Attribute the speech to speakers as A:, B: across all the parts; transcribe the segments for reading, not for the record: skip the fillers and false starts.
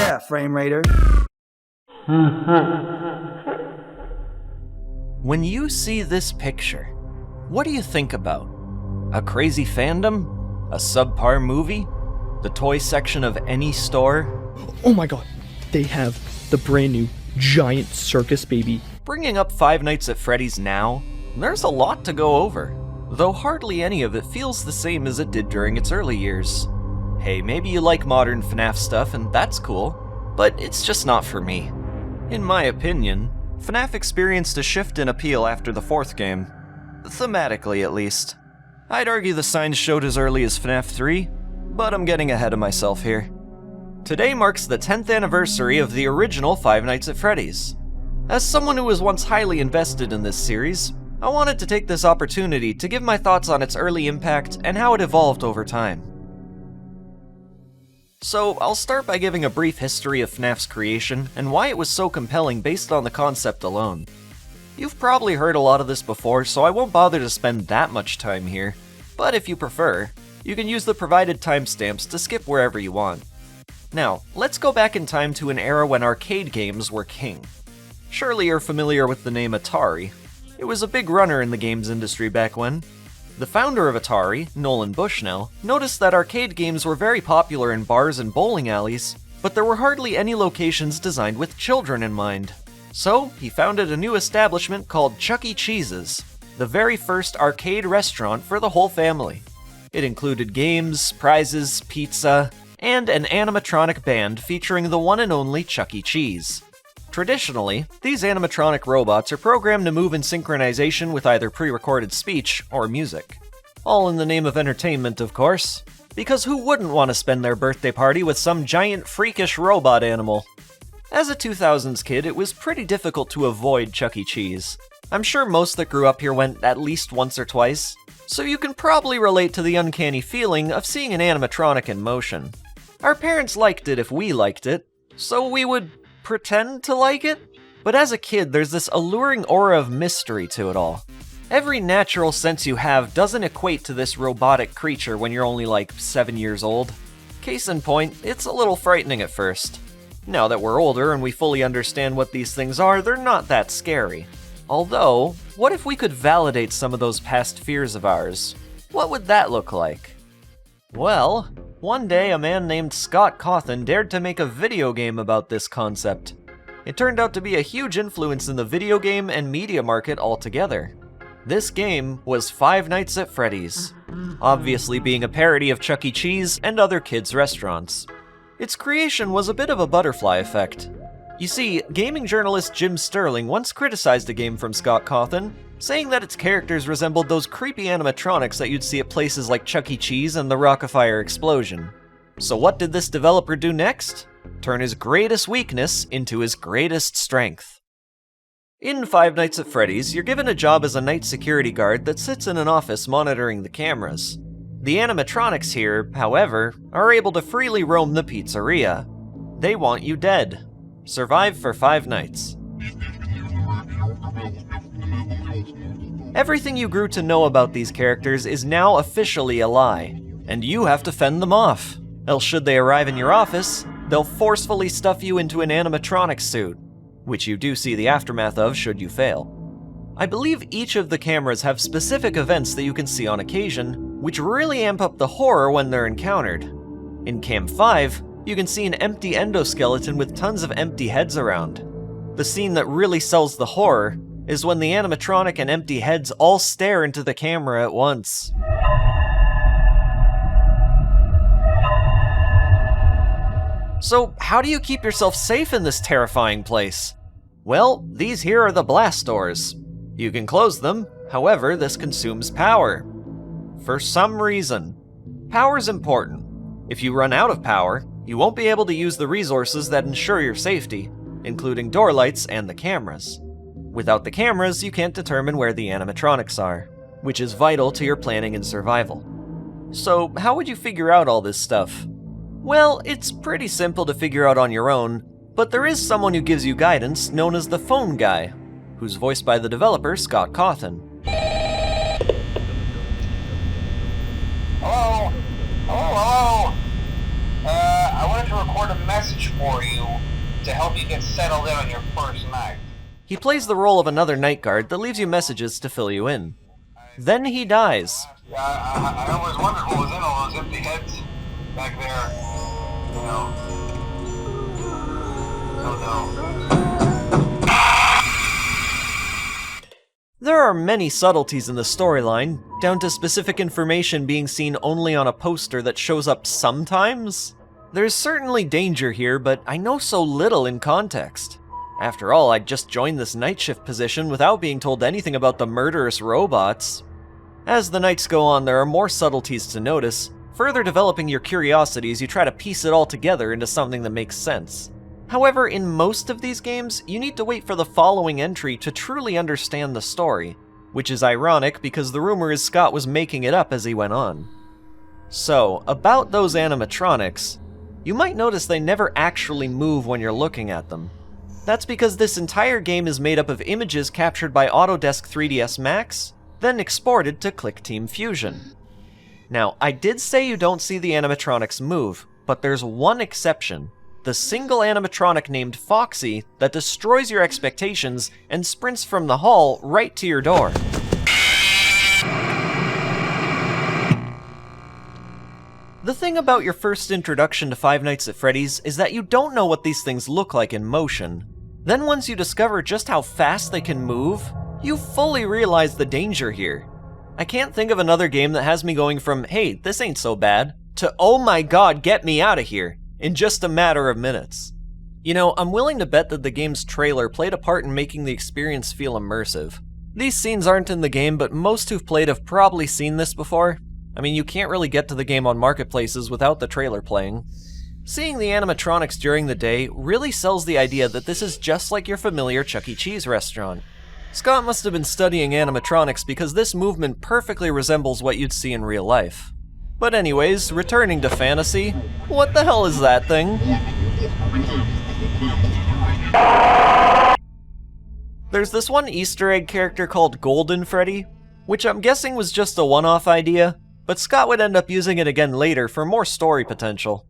A: Yeah, Frame Raider.
B: When you see this picture, what do you think about? A crazy fandom? A subpar movie? The toy section of any store?
C: Oh my god, they have the brand new giant circus baby.
B: Bringing up Five Nights at Freddy's now, there's a lot to go over, though hardly any of it feels the same as it did during its early years. Hey, maybe you like modern FNAF stuff and that's cool, but it's just not for me. In my opinion, FNAF experienced a shift in appeal after the fourth game. Thematically, at least. I'd argue the signs showed as early as FNAF 3, but I'm getting ahead of myself here. Today marks the 10th anniversary of the original Five Nights at Freddy's. As someone who was once highly invested in this series, I wanted to take this opportunity to give my thoughts on its early impact and how it evolved over time. So, I'll start by giving a brief history of FNAF's creation and why it was so compelling based on the concept alone. You've probably heard a lot of this before, so I won't bother to spend that much time here, but if you prefer, you can use the provided timestamps to skip wherever you want. Now, let's go back in time to an era when arcade games were king. Surely you're familiar with the name Atari. It was a big runner in the games industry back when. The founder of Atari, Nolan Bushnell, noticed that arcade games were very popular in bars and bowling alleys, but there were hardly any locations designed with children in mind. So, he founded a new establishment called Chuck E. Cheese's, the very first arcade restaurant for the whole family. It included games, prizes, pizza, and an animatronic band featuring the one and only Chuck E. Cheese. Traditionally, these animatronic robots are programmed to move in synchronization with either pre-recorded speech or music. All in the name of entertainment, of course, because who wouldn't want to spend their birthday party with some giant freakish robot animal? As a 2000s kid, it was pretty difficult to avoid Chuck E. Cheese. I'm sure most that grew up here went at least once or twice, so you can probably relate to the uncanny feeling of seeing an animatronic in motion. Our parents liked it if we liked it, so we would pretend to like it? But as a kid, there's this alluring aura of mystery to it all. Every natural sense you have doesn't equate to this robotic creature when you're only like 7 years old. Case in point, it's a little frightening at first. Now that we're older and we fully understand what these things are, they're not that scary. Although, what if we could validate some of those past fears of ours? What would that look like? Well, one day a man named Scott Cawthon dared to make a video game about this concept. It turned out to be a huge influence in the video game and media market altogether. This game was Five Nights at Freddy's, obviously being a parody of Chuck E. Cheese and other kids' restaurants. Its creation was a bit of a butterfly effect. You see, gaming journalist Jim Sterling once criticized a game from Scott Cawthon, saying that its characters resembled those creepy animatronics that you'd see at places like Chuck E. Cheese and the Rock-afire Explosion. So what did this developer do next? Turn his greatest weakness into his greatest strength. In Five Nights at Freddy's, you're given a job as a night security guard that sits in an office monitoring the cameras. The animatronics here, however, are able to freely roam the pizzeria. They want you dead. Survive for 5 nights. Everything you grew to know about these characters is now officially a lie, and you have to fend them off. Else should they arrive in your office, they'll forcefully stuff you into an animatronic suit, which you do see the aftermath of should you fail. I believe each of the cameras have specific events that you can see on occasion, which really amp up the horror when they're encountered. In Cam 5, you can see an empty endoskeleton with tons of empty heads around. The scene that really sells the horror is when the animatronic and empty heads all stare into the camera at once. So, how do you keep yourself safe in this terrifying place? Well, these here are the blast doors. You can close them, however, this consumes power. For some reason. Power's important. If you run out of power, you won't be able to use the resources that ensure your safety, including door lights and the cameras. Without the cameras, you can't determine where the animatronics are, which is vital to your planning and survival. So, how would you figure out all this stuff? Well, it's pretty simple to figure out on your own, but there is someone who gives you guidance known as the phone guy, who's voiced by the developer Scott Cawthon.
D: Hello? Hello? I want to
A: to record a message for you to help you get settled in on your first night.
B: He plays the role of another night guard that leaves you messages to fill you in. Then he dies.
A: Yeah, I always wondered what was in all those empty heads back there. You know. Oh no.
B: There are many subtleties in the storyline, down to specific information being seen only on a poster that shows up sometimes. There's certainly danger here, but I know so little in context. After all, I'd just joined this night shift position without being told anything about the murderous robots. As the nights go on, there are more subtleties to notice, further developing your curiosity as you try to piece it all together into something that makes sense. However, in most of these games, you need to wait for the following entry to truly understand the story, which is ironic because the rumor is Scott was making it up as he went on. So, about those animatronics, you might notice they never actually move when you're looking at them. That's because this entire game is made up of images captured by Autodesk 3ds Max, then exported to QuickTeam Fusion. Now, I did say you don't see the animatronics move, but there's one exception. The single animatronic named Foxy that destroys your expectations and sprints from the hall right to your door. The thing about your first introduction to Five Nights at Freddy's is that you don't know what these things look like in motion. Then once you discover just how fast they can move, you fully realize the danger here. I can't think of another game that has me going from, hey, this ain't so bad, to oh my god, get me out of here, in just a matter of minutes. You know, I'm willing to bet that the game's trailer played a part in making the experience feel immersive. These scenes aren't in the game, but most who've played have probably seen this before. I mean, you can't really get to the game on marketplaces without the trailer playing. Seeing the animatronics during the day really sells the idea that this is just like your familiar Chuck E. Cheese restaurant. Scott must have been studying animatronics because this movement perfectly resembles what you'd see in real life. But anyways, returning to fantasy, what the hell is that thing? There's this one Easter egg character called Golden Freddy, which I'm guessing was just a one-off idea, but Scott would end up using it again later for more story potential.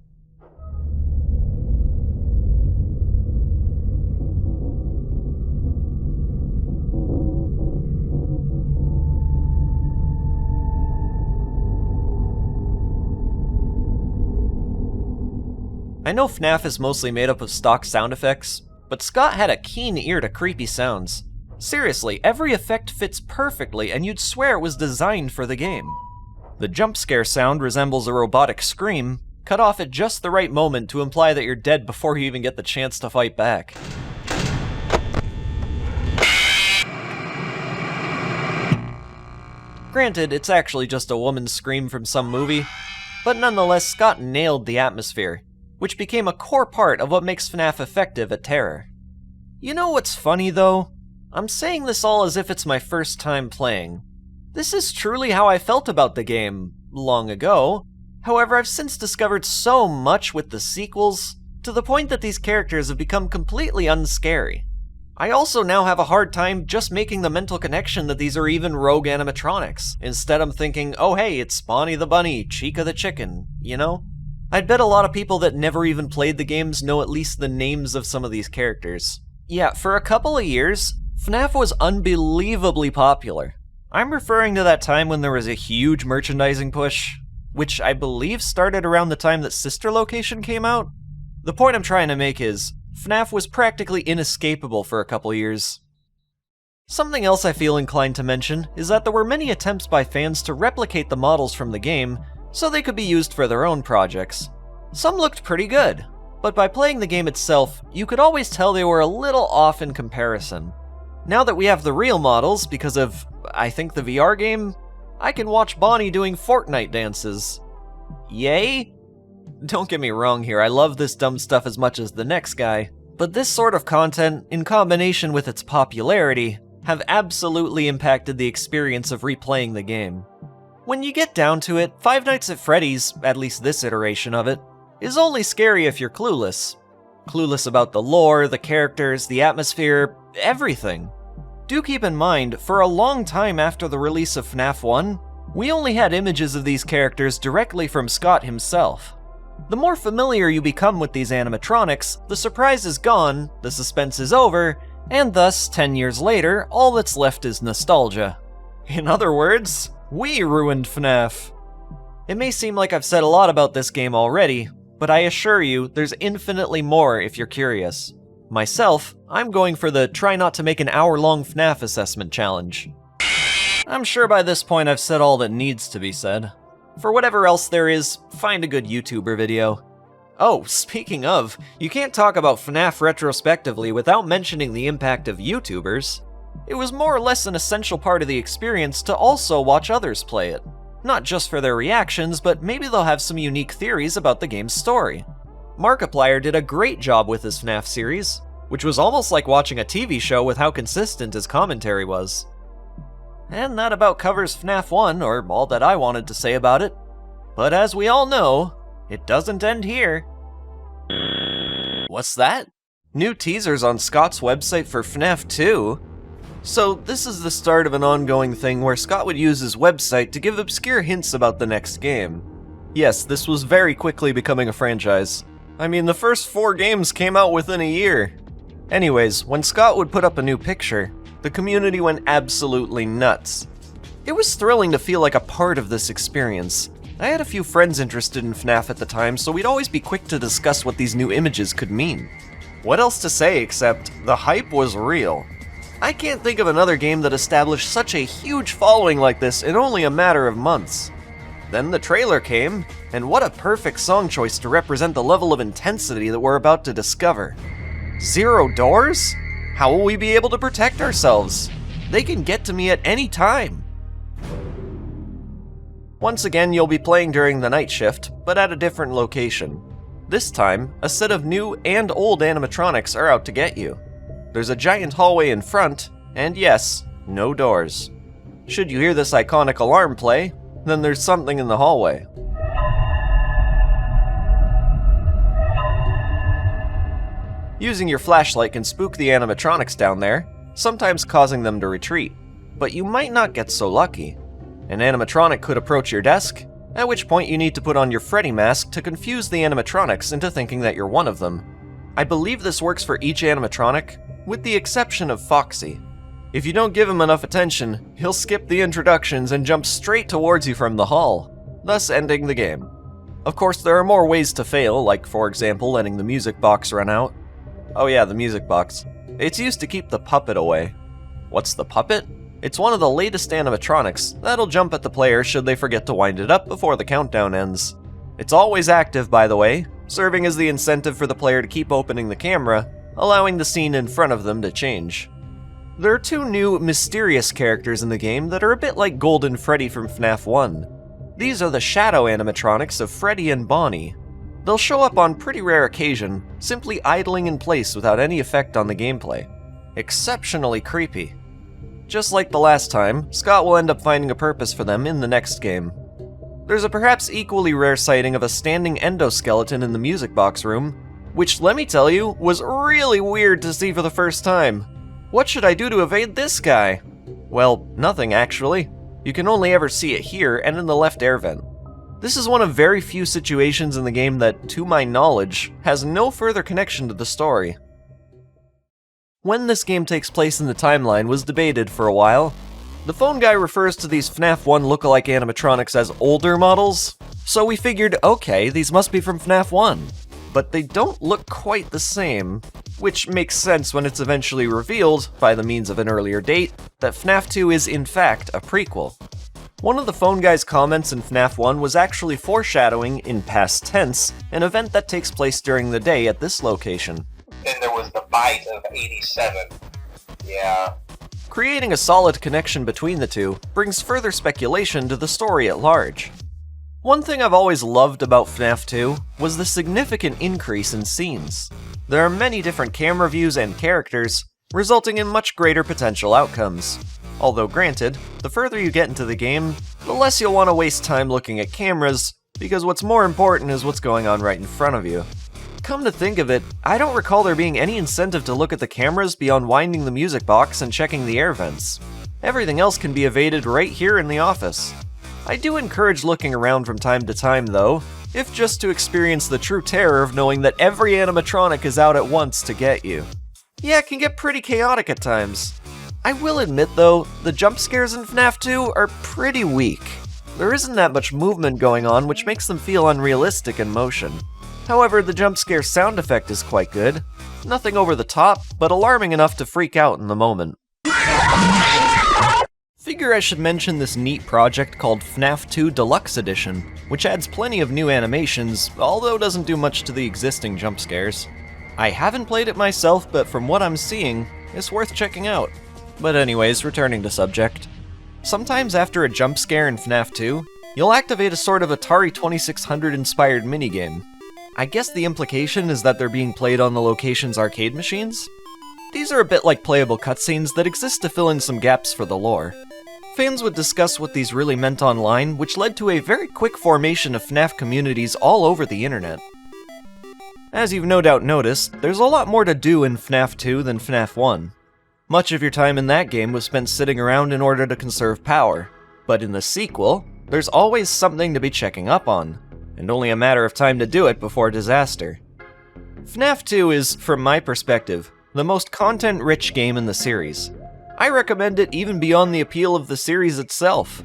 B: I know FNAF is mostly made up of stock sound effects, but Scott had a keen ear to creepy sounds. Seriously, every effect fits perfectly and you'd swear it was designed for the game. The jump scare sound resembles a robotic scream, cut off at just the right moment to imply that you're dead before you even get the chance to fight back. Granted, it's actually just a woman's scream from some movie, but nonetheless, Scott nailed the atmosphere, which became a core part of what makes FNAF effective at terror. You know what's funny though? I'm saying this all as if it's my first time playing. This is truly how I felt about the game long ago. However, I've since discovered so much with the sequels, to the point that these characters have become completely unscary. I also now have a hard time just making the mental connection that these are even rogue animatronics. Instead I'm thinking, oh hey, it's Bonnie the Bunny, Chica the Chicken, you know? I'd bet a lot of people that never even played the games know at least the names of some of these characters. Yeah, for a couple of years, FNAF was unbelievably popular. I'm referring to that time when there was a huge merchandising push, which I believe started around the time that Sister Location came out. The point I'm trying to make is, FNAF was practically inescapable for a couple years. Something else I feel inclined to mention is that there were many attempts by fans to replicate the models from the game so they could be used for their own projects. Some looked pretty good, but by playing the game itself, you could always tell they were a little off in comparison. Now that we have the real models because of, I think, the VR game, I can watch Bonnie doing Fortnite dances. Yay? Don't get me wrong here, I love this dumb stuff as much as the next guy, but this sort of content, in combination with its popularity, have absolutely impacted the experience of replaying the game. When you get down to it, Five Nights at Freddy's, at least this iteration of it, is only scary if you're clueless. Clueless about the lore, the characters, the atmosphere, everything. Do keep in mind, for a long time after the release of FNAF 1, we only had images of these characters directly from Scott himself. The more familiar you become with these animatronics, the surprise is gone, the suspense is over, and thus, 10 years later, all that's left is nostalgia. In other words, we ruined FNAF. It may seem like I've said a lot about this game already, but I assure you, there's infinitely more if you're curious. Myself, I'm going for the try not to make an hour-long FNAF assessment challenge. I'm sure by this point I've said all that needs to be said. For whatever else there is, find a good YouTuber video. Oh, speaking of, you can't talk about FNAF retrospectively without mentioning the impact of YouTubers. It was more or less an essential part of the experience to also watch others play it. Not just for their reactions, but maybe they'll have some unique theories about the game's story. Markiplier did a great job with his FNAF series, which was almost like watching a TV show with how consistent his commentary was. And that about covers FNAF 1, or all that I wanted to say about it. But as we all know, it doesn't end here. What's that? New teasers on Scott's website for FNAF 2? So this is the start of an ongoing thing where Scott would use his website to give obscure hints about the next game. Yes, this was very quickly becoming a franchise. I mean, the first 4 games came out within a year. Anyways, when Scott would put up a new picture, the community went absolutely nuts. It was thrilling to feel like a part of this experience. I had a few friends interested in FNAF at the time, so we'd always be quick to discuss what these new images could mean. What else to say except, the hype was real. I can't think of another game that established such a huge following like this in only a matter of months. Then the trailer came, and what a perfect song choice to represent the level of intensity that we're about to discover. 0 doors? How will we be able to protect ourselves? They can get to me at any time. Once again, you'll be playing during the night shift, but at a different location. This time, a set of new and old animatronics are out to get you. There's a giant hallway in front, and yes, no doors. Should you hear this iconic alarm play, then there's something in the hallway. Using your flashlight can spook the animatronics down there, sometimes causing them to retreat. But you might not get so lucky. An animatronic could approach your desk, at which point you need to put on your Freddy mask to confuse the animatronics into thinking that you're one of them. I believe this works for each animatronic, with the exception of Foxy. If you don't give him enough attention, he'll skip the introductions and jump straight towards you from the hall, thus ending the game. Of course, there are more ways to fail, like for example letting the music box run out. Oh yeah, the music box. It's used to keep the puppet away. What's the puppet? It's one of the latest animatronics that'll jump at the player should they forget to wind it up before the countdown ends. It's always active, by the way, serving as the incentive for the player to keep opening the camera, allowing the scene in front of them to change. There are 2 new, mysterious characters in the game that are a bit like Golden Freddy from FNAF 1. These are the shadow animatronics of Freddy and Bonnie. They'll show up on pretty rare occasion, simply idling in place without any effect on the gameplay. Exceptionally creepy. Just like the last time, Scott will end up finding a purpose for them in the next game. There's a perhaps equally rare sighting of a standing endoskeleton in the music box room, which, let me tell you, was really weird to see for the first time. What should I do to evade this guy? Well, nothing actually. You can only ever see it here and in the left air vent. This is one of very few situations in the game that, to my knowledge, has no further connection to the story. When this game takes place in the timeline was debated for a while. The phone guy refers to these FNAF 1 lookalike animatronics as older models, so we figured, okay, these must be from FNAF 1. But they don't look quite the same, which makes sense when it's eventually revealed, by the means of an earlier date, that FNAF 2 is in fact a prequel. One of the phone guy's comments in FNAF 1 was actually foreshadowing, in past tense, an event that takes place during the day at this location.
A: Then there was the bite of 87. Yeah.
B: Creating a solid connection between the two brings further speculation to the story at large. One thing I've always loved about FNAF 2 was the significant increase in scenes. There are many different camera views and characters, resulting in much greater potential outcomes. Although granted, the further you get into the game, the less you'll want to waste time looking at cameras, because what's more important is what's going on right in front of you. Come to think of it, I don't recall there being any incentive to look at the cameras beyond winding the music box and checking the air vents. Everything else can be evaded right here in the office. I do encourage looking around from time to time though. if just to experience the true terror of knowing that every animatronic is out at once to get you. Yeah, it can get pretty chaotic at times. I will admit though, the jump scares in FNAF 2 are pretty weak. There isn't that much movement going on, which makes them feel unrealistic in motion. However, the jump scare sound effect is quite good. Nothing over the top, but alarming enough to freak out in the moment. Figure I should mention this neat project called FNAF 2 Deluxe Edition, which adds plenty of new animations, although doesn't do much to the existing jump scares. I haven't played it myself, but from what I'm seeing, it's worth checking out. But anyways, returning to subject. Sometimes after a jump scare in FNAF 2, you'll activate a sort of Atari 2600 inspired minigame. I guess the implication is that they're being played on the location's arcade machines? These are a bit like playable cutscenes that exist to fill in some gaps for the lore. Fans would discuss what these really meant online, which led to a very quick formation of FNAF communities all over the internet. As you've no doubt noticed, there's a lot more to do in FNAF 2 than FNAF 1. Much of your time in that game was spent sitting around in order to conserve power, but in the sequel, there's always something to be checking up on, and only a matter of time to do it before disaster. FNAF 2 is, from my perspective, the most content-rich game in the series. I recommend it even beyond the appeal of the series itself.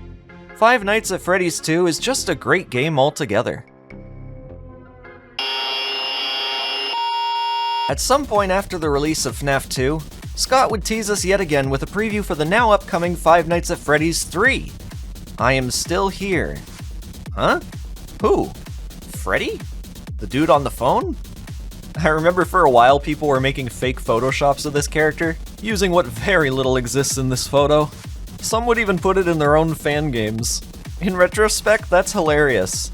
B: Five Nights at Freddy's 2 is just a great game altogether. At some point after the release of FNAF 2, Scott would tease us yet again with a preview for the now upcoming Five Nights at Freddy's 3. I am still here. Huh? Who? Freddy? The dude on the phone? I remember for a while people were making fake photoshops of this character, using what very little exists in this photo. Some would even put it in their own fan games. In retrospect, that's hilarious.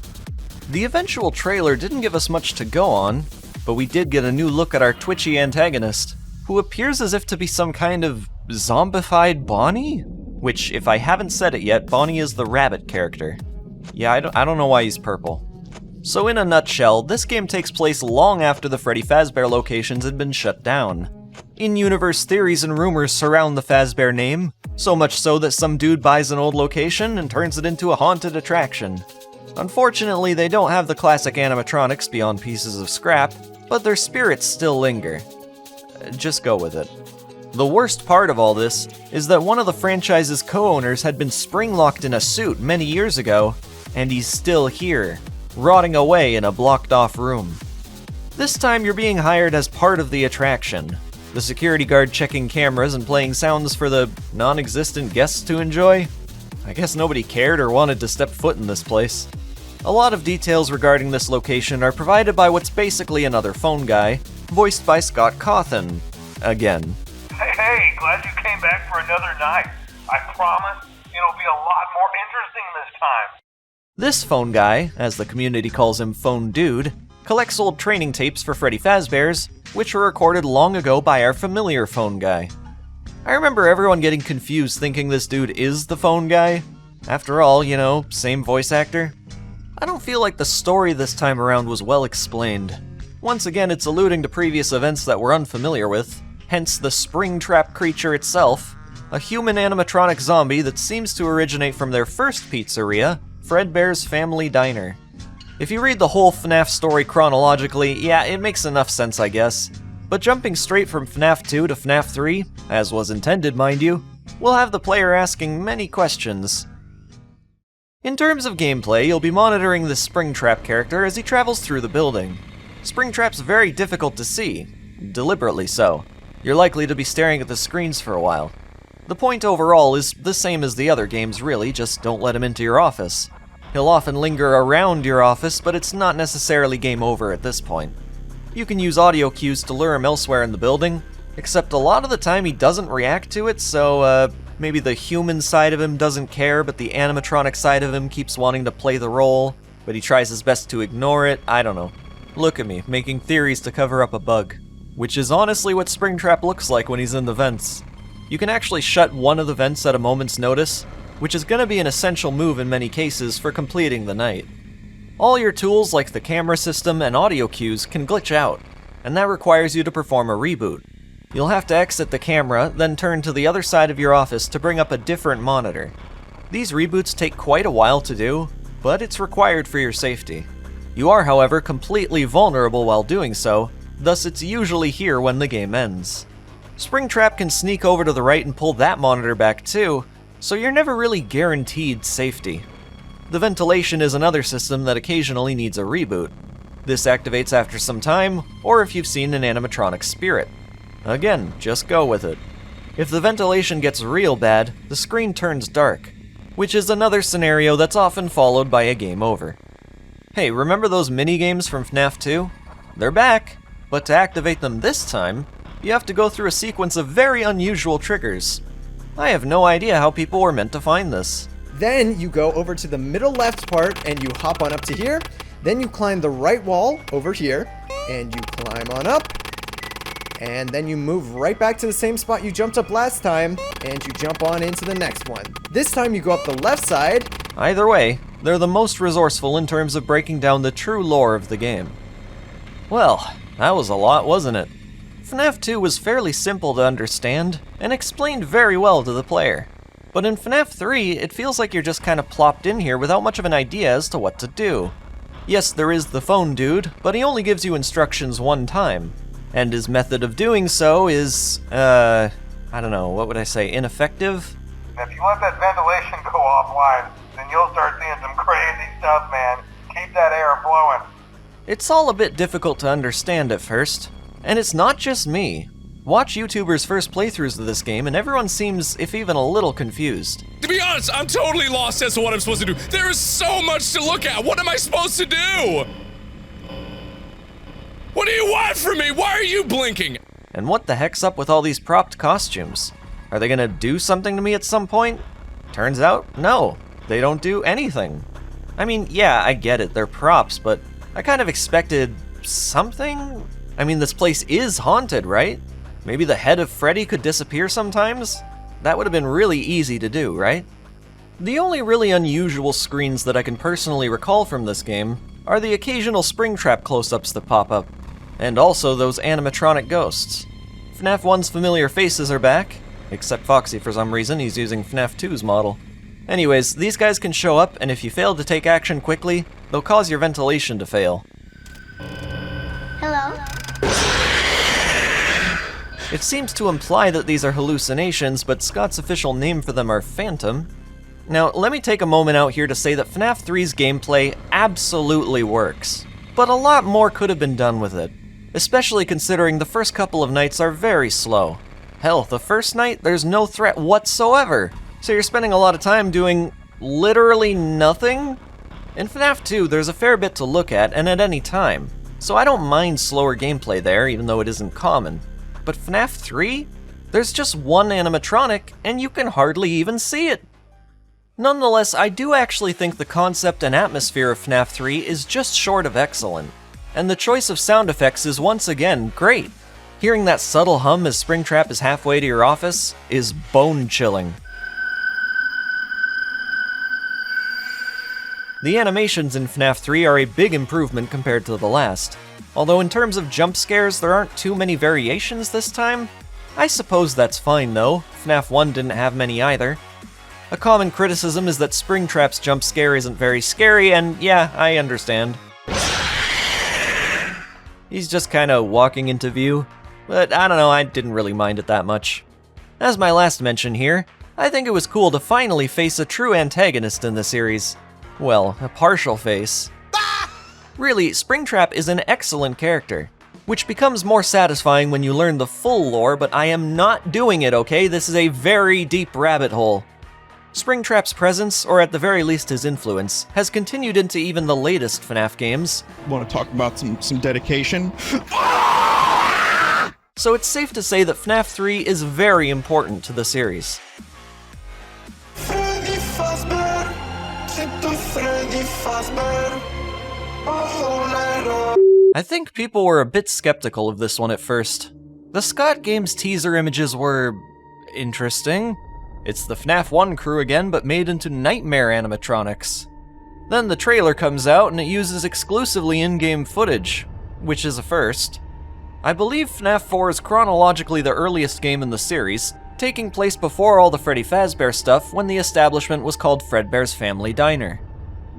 B: The eventual trailer didn't give us much to go on, but we did get a new look at our twitchy antagonist, who appears as if to be some kind of zombified Bonnie? Which, if I haven't said it yet, Bonnie is the rabbit character. Yeah, I don't know why he's purple. So in a nutshell, this game takes place long after the Freddy Fazbear locations had been shut down. In-universe theories and rumors surround the Fazbear name, so much so that some dude buys an old location and turns it into a haunted attraction. Unfortunately, they don't have the classic animatronics beyond pieces of scrap, but their spirits still linger. Just go with it. The worst part of all this is that one of the franchise's co-owners had been spring-locked in a suit many years ago, and he's still here, rotting away in a blocked-off room. This time you're being hired as part of the attraction, the security guard checking cameras and playing sounds for the non-existent guests to enjoy. I guess nobody cared or wanted to step foot in this place. A lot of details regarding this location are provided by what's basically another phone guy, voiced by Scott Cawthon, again.
A: Hey, glad you came back for another night. I promise it'll be a lot more interesting this time.
B: This phone guy, as the community calls him Phone Dude, collects old training tapes for Freddy Fazbear's, which were recorded long ago by our familiar phone guy. I remember everyone getting confused thinking this dude is the phone guy. After all, you know, same voice actor. I don't feel like the story this time around was well explained. Once again, it's alluding to previous events that we're unfamiliar with, hence the Springtrap creature itself, a human animatronic zombie that seems to originate from their first pizzeria, Fredbear's Family Diner. If you read the whole FNAF story chronologically, yeah, it makes enough sense, I guess. But jumping straight from FNAF 2 to FNAF 3, as was intended, mind you, will have the player asking many questions. In terms of gameplay, you'll be monitoring the Springtrap character as he travels through the building. Springtrap's very difficult to see, deliberately so. You're likely to be staring at the screens for a while. The point overall is the same as the other games really, just don't let him into your office. He'll often linger around your office, but it's not necessarily game over at this point. You can use audio cues to lure him elsewhere in the building, except a lot of the time he doesn't react to it, so maybe the human side of him doesn't care, but the animatronic side of him keeps wanting to play the role, but he tries his best to ignore it. I don't know. Look at me, making theories to cover up a bug. Which is honestly what Springtrap looks like when he's in the vents. You can actually shut one of the vents at a moment's notice, which is going to be an essential move in many cases for completing the night. All your tools like the camera system and audio cues can glitch out, and that requires you to perform a reboot. You'll have to exit the camera, then turn to the other side of your office to bring up a different monitor. These reboots take quite a while to do, but it's required for your safety. You are, however, completely vulnerable while doing so, thus it's usually here when the game ends. Springtrap can sneak over to the right and pull that monitor back too, so you're never really guaranteed safety. The ventilation is another system that occasionally needs a reboot. This activates after some time, or if you've seen an animatronic spirit. Again, just go with it. If the ventilation gets real bad, the screen turns dark, which is another scenario that's often followed by a game over. Hey, remember those mini-games from FNAF 2? They're back, but to activate them this time, you have to go through a sequence of very unusual triggers. I have no idea how people were meant to find this.
D: Then you go over to the middle left part and you hop on up to here. Then you climb the right wall over here and you climb on up. And then you move right back to the same spot you jumped up last time and you jump on into the next one. This time you go up the left side.
B: Either way, they're the most resourceful in terms of breaking down the true lore of the game. Well, that was a lot, wasn't it? FNAF 2 was fairly simple to understand and explained very well to the player. But in FNAF 3, it feels like you're just kind of plopped in here without much of an idea as to what to do. Yes, there is the phone dude, but he only gives you instructions one time. And his method of doing so is, I don't know, what would I say, ineffective?
A: If you let that ventilation go offline, then you'll start seeing some crazy stuff, man. Keep that air flowing.
B: It's all a bit difficult to understand at first, and it's not just me. Watch YouTubers' first playthroughs of this game and everyone seems, if even a little, confused.
E: To be honest, I'm totally lost as to what I'm supposed to do. There is so much to look at. What am I supposed to do? What do you want from me? Why are you blinking?
B: And what the heck's up with all these propped costumes? Are they gonna do something to me at some point? Turns out, no. They don't do anything. I mean, yeah, I get it, they're props, but I kind of expected something? I mean, this place is haunted, right? Maybe the head of Freddy could disappear sometimes? That would have been really easy to do, right? The only really unusual screens that I can personally recall from this game are the occasional Springtrap close-ups that pop up, and also those animatronic ghosts. FNAF 1's familiar faces are back, except Foxy for some reason, he's using FNAF 2's model. Anyways, these guys can show up, and if you fail to take action quickly, they'll cause your ventilation to fail.
F: Hello?
B: It seems to imply that these are hallucinations, but Scott's official name for them are Phantom. Now, let me take a moment out here to say that FNAF 3's gameplay absolutely works, but a lot more could have been done with it, especially considering the first couple of nights are very slow. Hell, the first night, there's no threat whatsoever, so you're spending a lot of time doing literally nothing? In FNAF 2, there's a fair bit to look at, and at any time, so I don't mind slower gameplay there, even though it isn't common. But FNAF 3? There's just one animatronic, and you can hardly even see it. Nonetheless, I do actually think the concept and atmosphere of FNAF 3 is just short of excellent, and the choice of sound effects is once again great. Hearing that subtle hum as Springtrap is halfway to your office is bone-chilling. The animations in FNAF 3 are a big improvement compared to the last. Although in terms of jump scares, there aren't too many variations this time. I suppose that's fine though, FNAF 1 didn't have many either. A common criticism is that Springtrap's jump scare isn't very scary, and yeah, I understand. He's just kinda walking into view, but I don't know, I didn't really mind it that much. As my last mention here, I think it was cool to finally face a true antagonist in the series. Well, a partial face. Really, Springtrap is an excellent character, which becomes more satisfying when you learn the full lore, but I am not doing it, okay? This is a very deep rabbit hole. Springtrap's presence, or at the very least his influence, has continued into even the latest FNAF games.
G: Want to talk about some dedication?
B: So it's safe to say that FNAF 3 is very important to the series.
H: Freddy Fazbear, keep the Freddy Fazbear, a whole night on.
B: I think people were a bit skeptical of this one at first. The Scott Games teaser images were interesting. It's the FNAF 1 crew again, but made into nightmare animatronics. Then the trailer comes out and it uses exclusively in-game footage, which is a first. I believe FNAF 4 is chronologically the earliest game in the series, taking place before all the Freddy Fazbear stuff when the establishment was called Fredbear's Family Diner.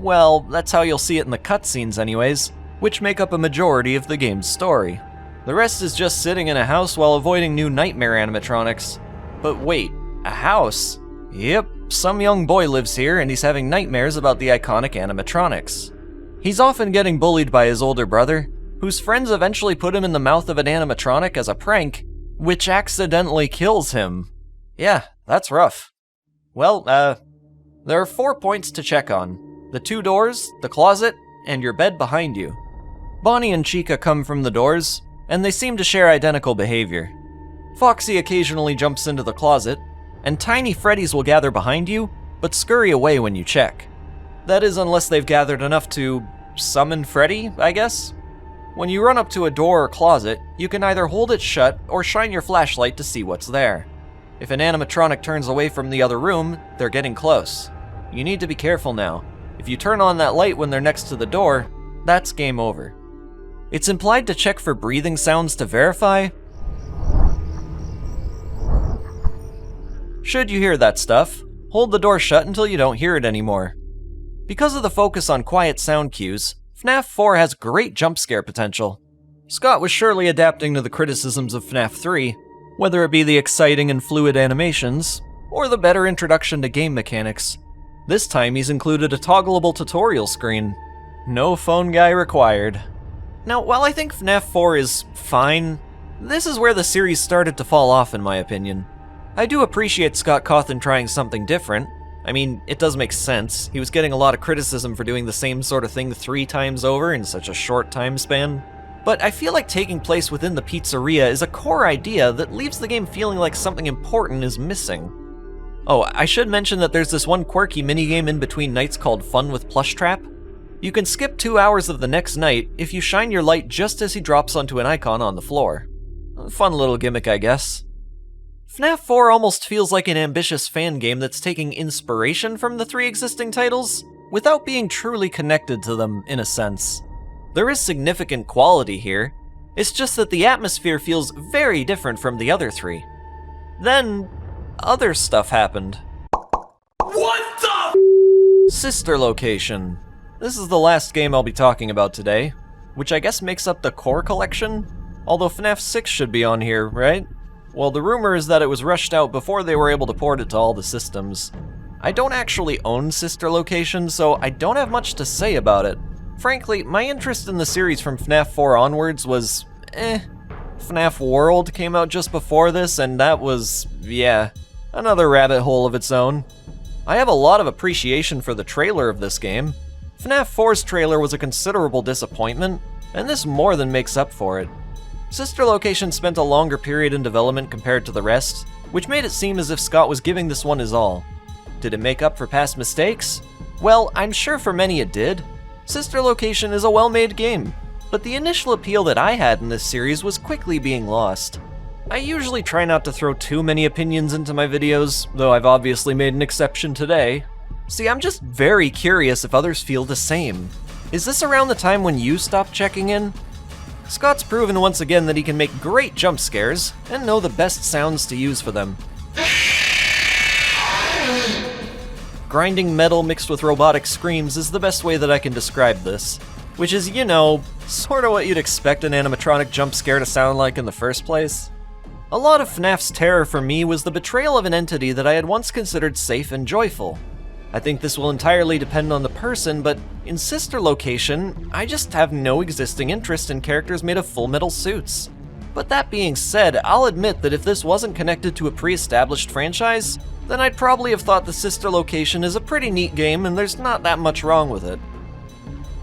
B: Well, that's how you'll see it in the cutscenes anyways, which make up a majority of the game's story. The rest is just sitting in a house while avoiding new nightmare animatronics. But wait, a house? Yep, some young boy lives here and he's having nightmares about the iconic animatronics. He's often getting bullied by his older brother, whose friends eventually put him in the mouth of an animatronic as a prank, which accidentally kills him. Yeah, that's rough. Well, there are 4 points to check on. The 2 doors, the closet, and your bed behind you. Bonnie and Chica come from the doors, and they seem to share identical behavior. Foxy occasionally jumps into the closet, and tiny Freddies will gather behind you, but scurry away when you check. That is unless they've gathered enough to summon Freddy, I guess? When you run up to a door or closet, you can either hold it shut or shine your flashlight to see what's there. If an animatronic turns away from the other room, they're getting close. You need to be careful now. If you turn on that light when they're next to the door, that's game over. It's implied to check for breathing sounds to verify. Should you hear that stuff, hold the door shut until you don't hear it anymore. Because of the focus on quiet sound cues, FNAF 4 has great jump scare potential. Scott was surely adapting to the criticisms of FNAF 3, whether it be the exciting and fluid animations, or the better introduction to game mechanics. This time he's included a toggleable tutorial screen. No phone guy required. Now, while I think FNAF 4 is fine, this is where the series started to fall off in my opinion. I do appreciate Scott Cawthon trying something different. I mean, it does make sense. He was getting a lot of criticism for doing the same sort of thing 3 times over in such a short time span. But I feel like taking place within the pizzeria is a core idea that leaves the game feeling like something important is missing. Oh, I should mention that there's this one quirky minigame in between nights called Fun with Plush Trap. You can skip 2 hours of the next night if you shine your light just as he drops onto an icon on the floor. A fun little gimmick, I guess. FNAF 4 almost feels like an ambitious fan game that's taking inspiration from the 3 existing titles, without being truly connected to them, in a sense. There is significant quality here, it's just that the atmosphere feels very different from the other 3. Then, other stuff happened.
H: What the?
B: Sister Location. This is the last game I'll be talking about today, which I guess makes up the core collection? Although FNAF 6 should be on here, right? Well, the rumor is that it was rushed out before they were able to port it to all the systems. I don't actually own Sister Location, so I don't have much to say about it. Frankly, my interest in the series from FNAF 4 onwards was, FNAF World came out just before this, and that was, yeah, another rabbit hole of its own. I have a lot of appreciation for the trailer of this game. FNAF 4's trailer was a considerable disappointment, and this more than makes up for it. Sister Location spent a longer period in development compared to the rest, which made it seem as if Scott was giving this one his all. Did it make up for past mistakes? Well, I'm sure for many it did. Sister Location is a well-made game, but the initial appeal that I had in this series was quickly being lost. I usually try not to throw too many opinions into my videos, though I've obviously made an exception today. See, I'm just very curious if others feel the same. Is this around the time when you stopped checking in? Scott's proven once again that he can make great jump scares and know the best sounds to use for them. Grinding metal mixed with robotic screams is the best way that I can describe this, which is, you know, sorta what you'd expect an animatronic jump scare to sound like in the first place. A lot of FNAF's terror for me was the betrayal of an entity that I had once considered safe and joyful. I think this will entirely depend on the person, but in Sister Location, I just have no existing interest in characters made of full metal suits. But that being said, I'll admit that if this wasn't connected to a pre-established franchise, then I'd probably have thought the Sister Location is a pretty neat game and there's not that much wrong with it.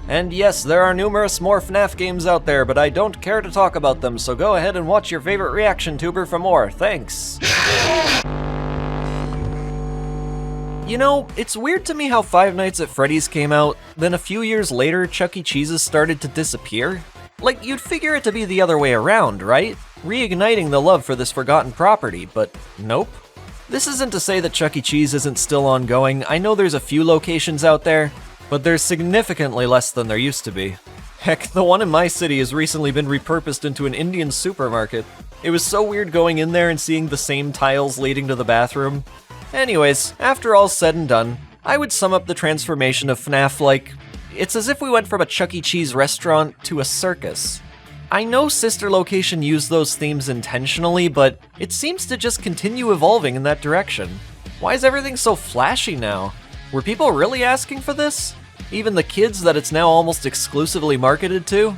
B: And yes, there are numerous more FNAF games out there, but I don't care to talk about them, so go ahead and watch your favorite reaction tuber for more, thanks! You know, it's weird to me how Five Nights at Freddy's came out, then a few years later Chuck E. Cheese's started to disappear. Like, you'd figure it to be the other way around, right? Reigniting the love for this forgotten property, but nope. This isn't to say that Chuck E. Cheese isn't still ongoing. I know there's a few locations out there, but there's significantly less than there used to be. Heck, the one in my city has recently been repurposed into an Indian supermarket. It was so weird going in there and seeing the same tiles leading to the bathroom. Anyways, after all's said and done, I would sum up the transformation of FNAF like, it's as if we went from a Chuck E. Cheese restaurant to a circus. I know Sister Location used those themes intentionally, but it seems to just continue evolving in that direction. Why is everything so flashy now? Were people really asking for this? Even the kids that it's now almost exclusively marketed to?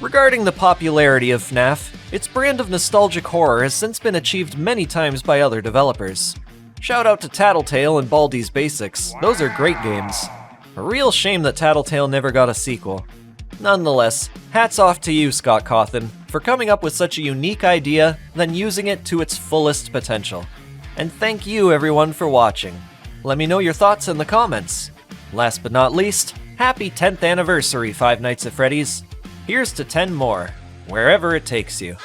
B: Regarding the popularity of FNAF, its brand of nostalgic horror has since been achieved many times by other developers. Shout out to Tattletale and Baldi's Basics, those are great games. A real shame that Tattletale never got a sequel. Nonetheless, hats off to you, Scott Cawthon, for coming up with such a unique idea, then using it to its fullest potential. And thank you everyone for watching. Let me know your thoughts in the comments. Last but not least, happy 10th anniversary Five Nights at Freddy's. Here's to 10 more, wherever it takes you.